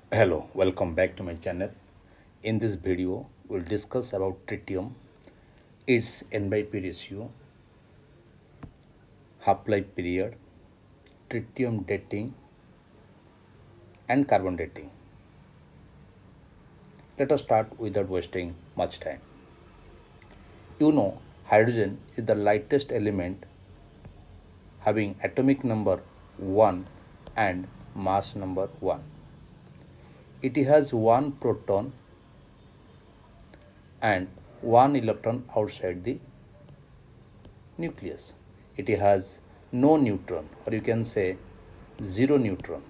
Hello, welcome back to my channel. In this video, we'll discuss about tritium, its N by P ratio, half-life period, tritium dating, and carbon dating. Let us start without wasting much time. You know, hydrogen is the lightest element having atomic number 1 and mass number 1. It has one proton and one electron outside the nucleus. It has no neutron, or you can say zero neutron.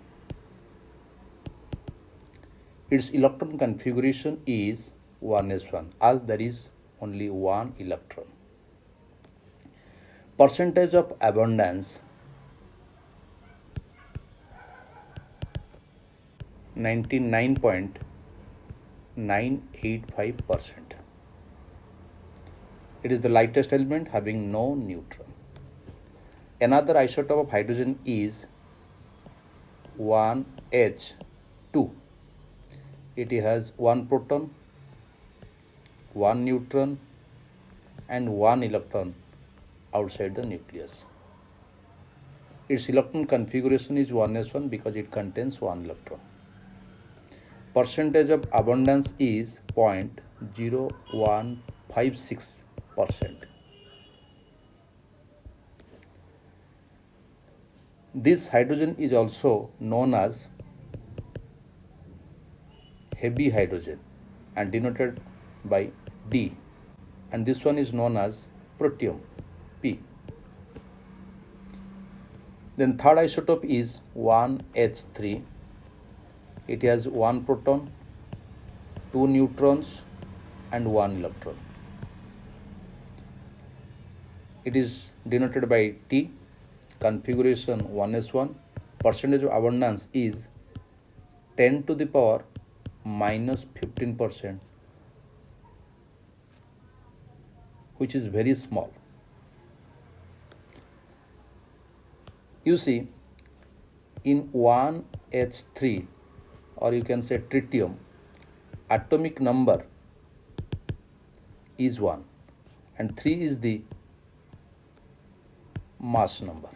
Its electron configuration is 1s1 as there is only one electron. Percentage of abundance 99.985%. It is the lightest element having no neutron. Another isotope of hydrogen is 1H2. It has one proton, one neutron, and one electron outside the nucleus. Its electron configuration is 1s1 because it contains one electron. Percentage of abundance is 0.0156%. This hydrogen is also known as heavy hydrogen and denoted by D, and this one is known as protium, P. Then third isotope is 1H3. It has one proton, two neutrons, and one electron. It is denoted by T, configuration 1s1. Percentage of abundance is 10 to the power minus 15%, which is very small. You see, in 1H3, or you can say tritium, atomic number is 1 and 3 is the mass number.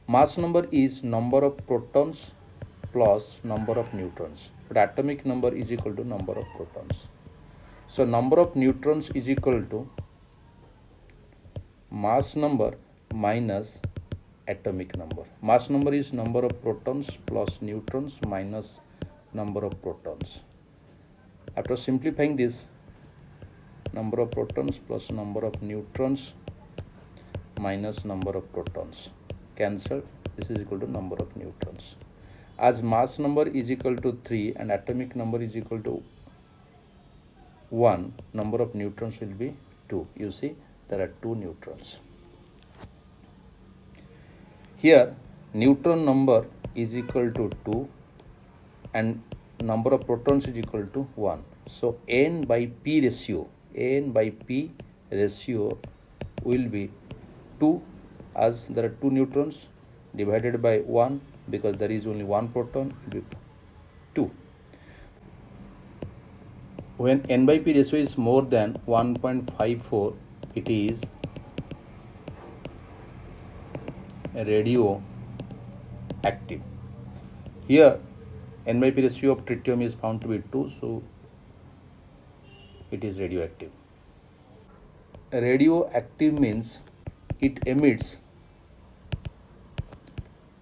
Mass number is number of protons plus number of neutrons, but atomic number is equal to number of protons. So number of neutrons is equal to mass number minus atomic number. Mass number is number of protons plus neutrons minus number of protons. After simplifying this, number of protons plus number of neutrons minus number of protons cancelled. This is equal to number of neutrons. As mass number is equal to 3 and atomic number is equal to 1, number of neutrons will be 2. You see, there are 2 neutrons. Here, neutron number is equal to 2 and number of protons is equal to 1. So, N by P ratio will be 2, as there are 2 neutrons, divided by 1 because there is only one proton, it will be 2. When N by P ratio is more than 1.54, it is radioactive. Here, N by P ratio of tritium is found to be 2, so it is radioactive. Radioactive means it emits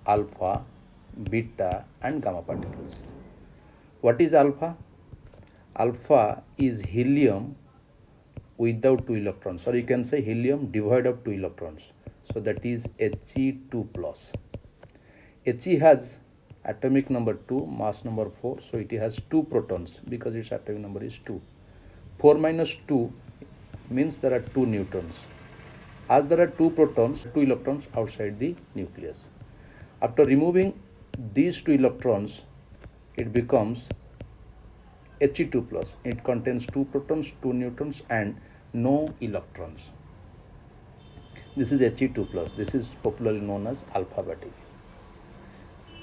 alpha, beta, and gamma particles. What is alpha? Alpha is helium without 2 electrons, or you can say helium devoid of 2 electrons. So that is He2 plus. He has atomic number 2, mass number 4, so it has 2 protons because its atomic number is 2. 4 minus 2 means there are 2 neutrons. As there are 2 protons, 2 electrons outside the nucleus. After removing these 2 electrons, it becomes He2 plus. It contains 2 protons, 2 neutrons, and no electrons. This is He2 plus. This is popularly known as alpha beta.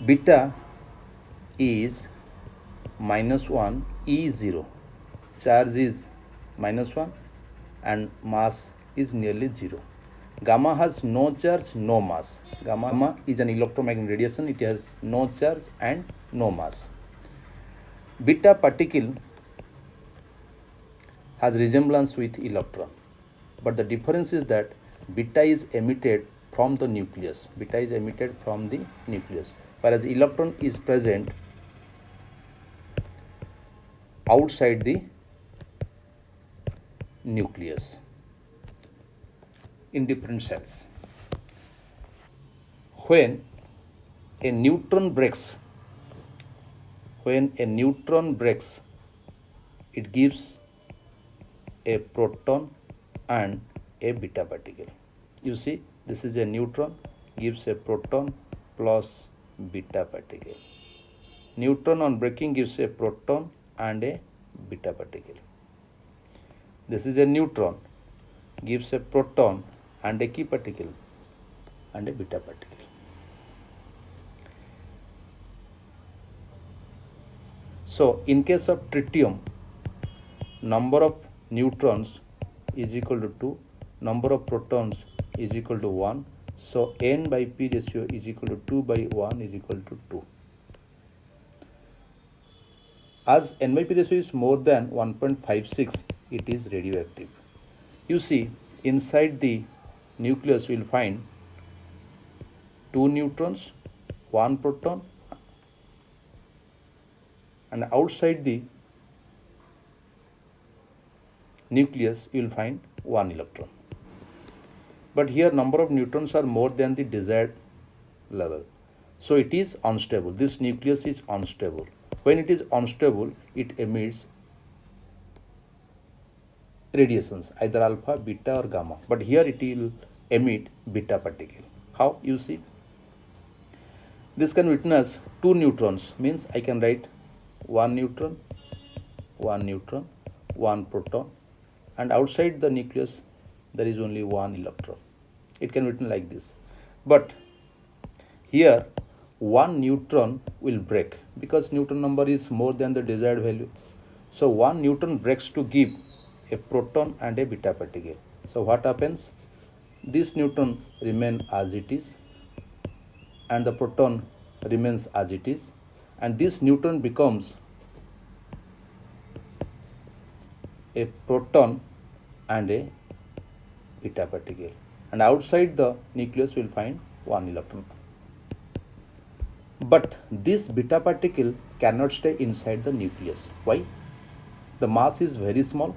Beta is -1 E0. Charge is -1 and mass is nearly 0. Gamma has no charge, no mass. Gamma is an electromagnetic radiation. It has no charge and no mass. Beta particle has resemblance with electron, but the difference is that beta is emitted from the nucleus. Beta is emitted from the nucleus, whereas electron is present outside the nucleus in different cells. When a neutron breaks, it gives a proton and a beta particle. You see, this is a neutron, gives a proton plus beta particle. Neutron on breaking gives a proton and a beta particle. This is a neutron, gives a proton and a key particle and a beta particle. So, in case of tritium, number of neutrons is equal to 2, number of protons is equal to 1. So, N by P ratio is equal to 2 by 1 is equal to 2. As N by P ratio is more than 1.56, it is radioactive. You see, inside the nucleus we will find 2 neutrons, 1 proton, and outside the nucleus you will find 1 electron. But here number of neutrons are more than the desired level. So it is unstable. This nucleus is unstable. When it is unstable, it emits radiations, either alpha, beta or gamma. But here it will emit beta particle. How? You see, this can witness 2 neutrons, means I can write 1 neutron, 1 proton, and outside the nucleus there is only 1 electron. It can be written like this. But here 1 neutron will break because neutron number is more than the desired value. So 1 neutron breaks to give a proton and a beta particle. So what happens? This neutron remains as it is and the proton remains as it is, and this neutron becomes a proton and a beta particle, and outside the nucleus we will find 1 electron. But this beta particle cannot stay inside the nucleus. Why? The mass is very small.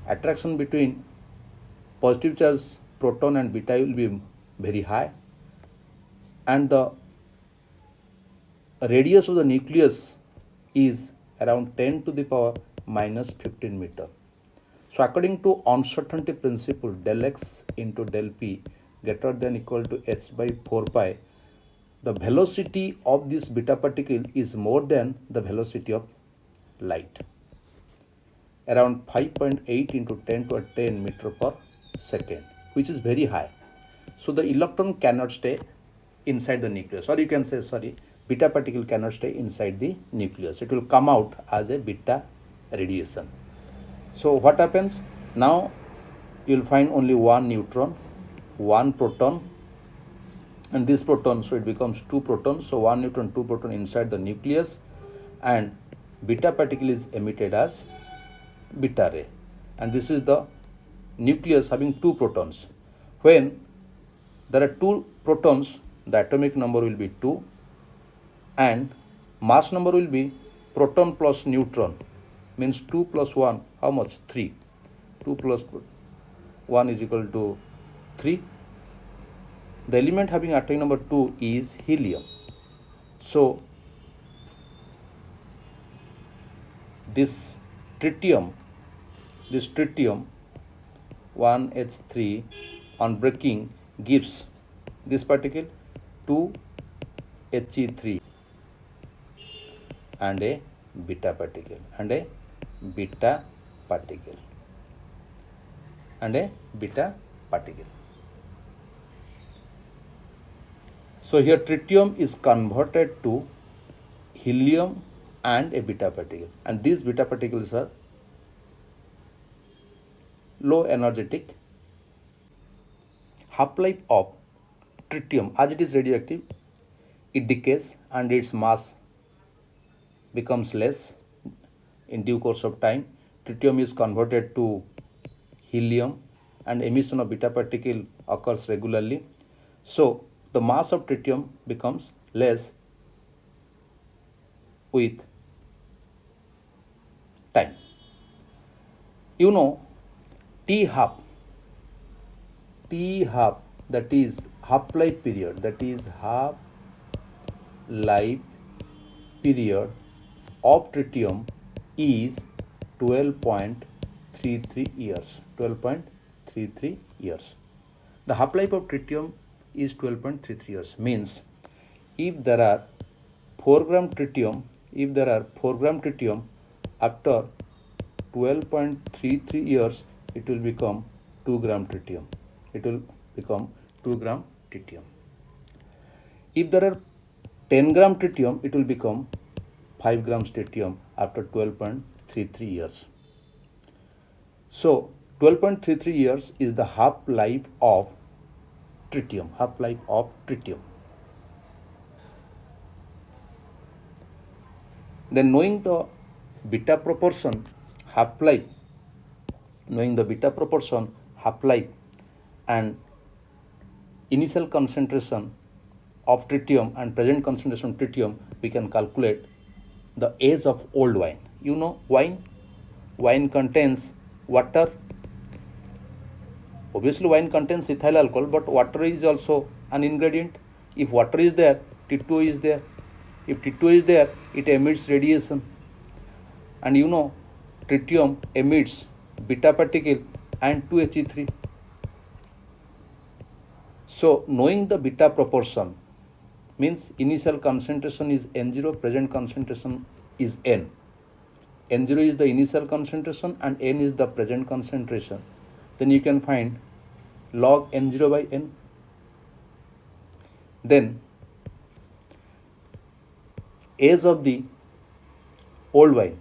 Attraction between positive charge proton and beta will be very high, and the radius of the nucleus is around 10 to the power minus 15 meter. So according to uncertainty principle, del x into del p greater than equal to h by 4 pi, the velocity of this beta particle is more than the velocity of light, around 5.8 into 10 to a 10 meter per second, which is very high. So the electron cannot stay inside the nucleus, or you can say, beta particle cannot stay inside the nucleus. It will come out as a beta radiation. So what happens? Now you will find only 1 neutron, 1 proton, and this proton, so it becomes 2 protons. So 1 neutron, 2 proton inside the nucleus, and beta particle is emitted as beta ray. And this is the nucleus having 2 protons. When there are 2 protons, the atomic number will be 2, and mass number will be proton plus neutron, means 2 plus 1, how much? 3. 2 plus 1 is equal to 3. The element having atomic number 2 is helium. So this tritium 1H3 on breaking gives this particle 2He3 and a beta particle and a beta particle and a beta particle. So here tritium is converted to helium and a beta particle, and these beta particles are low energetic. Half-life of tritium, as it is radioactive, it decays and its mass becomes less in due course of time. Tritium is converted to helium and emission of beta particle occurs regularly. So the mass of tritium becomes less with time. You know, T half, that is half-life period, that is half-life period of tritium is 12.33 years. 12.33 years. The half-life of tritium is 12.33 years. Means if there are 4 gram tritium, after 12.33 years, it will become 2 gram tritium. It will become 2 gram tritium. If there are 10 gram tritium, it will become 5 grams tritium after 12.33 years. So 12.33 years is the half-life of tritium. Then knowing the beta proportion half-life, and initial concentration of tritium and present concentration of tritium, we can calculate the age of old wine. You know, wine contains water. Obviously wine contains ethyl alcohol, but water is also an ingredient. If water is there, T2O is there. If T2O is there, it emits radiation. And you know, tritium emits beta particle and 2He3. So knowing the beta proportion means initial concentration is N0, present concentration is N. N0 is the initial concentration and N is the present concentration. Then you can find log N0 by N. Then age of the old wine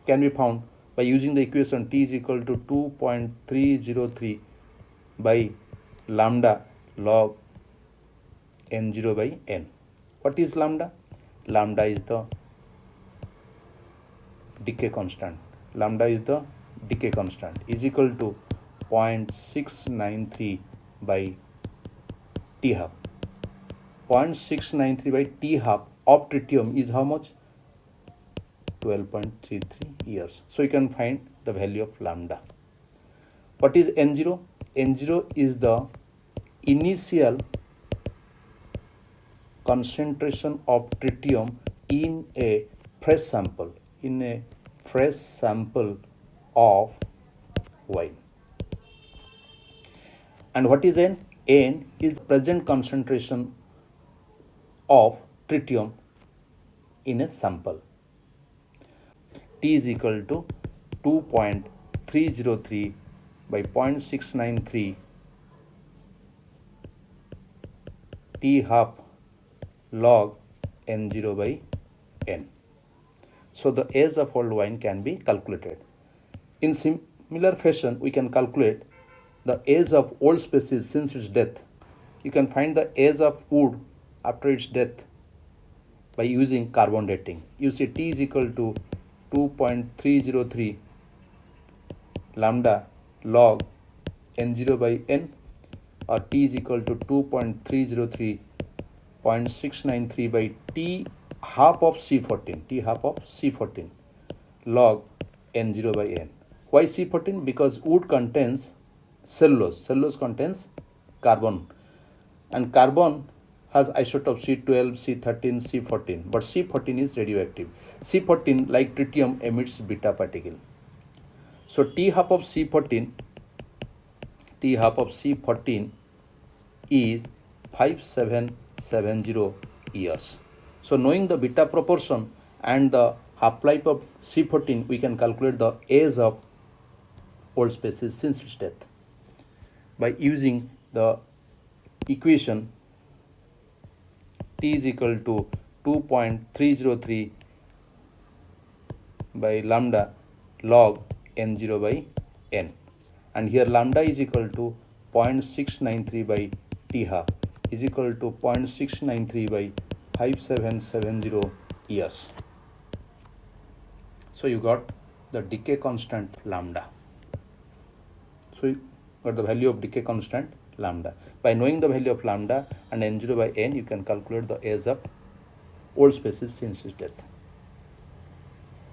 can be found by using the equation T is equal to 2.303 by lambda log N0 by N. What is lambda? Lambda is the decay constant. Is equal to 0.693 by T half. 0.693 by T half of tritium is how much? 12.33 years. So you can find the value of lambda. What is N0? N0 is the initial concentration of tritium in a fresh sample of wine. And what is N? N is the present concentration of tritium in a sample. T is equal to 2.303 by 0.693 T half log N0 by N. So the age of old wine can be calculated. In similar fashion, we can calculate the age of old species since its death. You can find the age of wood after its death by using carbon dating. You see T is equal to 2.303 lambda log N0 by N, or T is equal to 2.303 0.693 by T half of C14 log N0 by N. Why C14? Because wood contains cellulose contains carbon, and carbon has isotope C12, C13, C14, but C14 is radioactive. C14, like tritium, emits beta particle. So T half of C14 is 5770 years. So knowing the beta proportion and the half-life of C14, we can calculate the age of old species since its death by using the equation T is equal to 2.303 by lambda log n0 by n, and here lambda is equal to 0.693 by t half is equal to 0.693 by 5770 years. So you got the decay constant lambda. So you got the value of decay constant lambda. By knowing the value of lambda and n0 by n, you can calculate the age of old species since its death.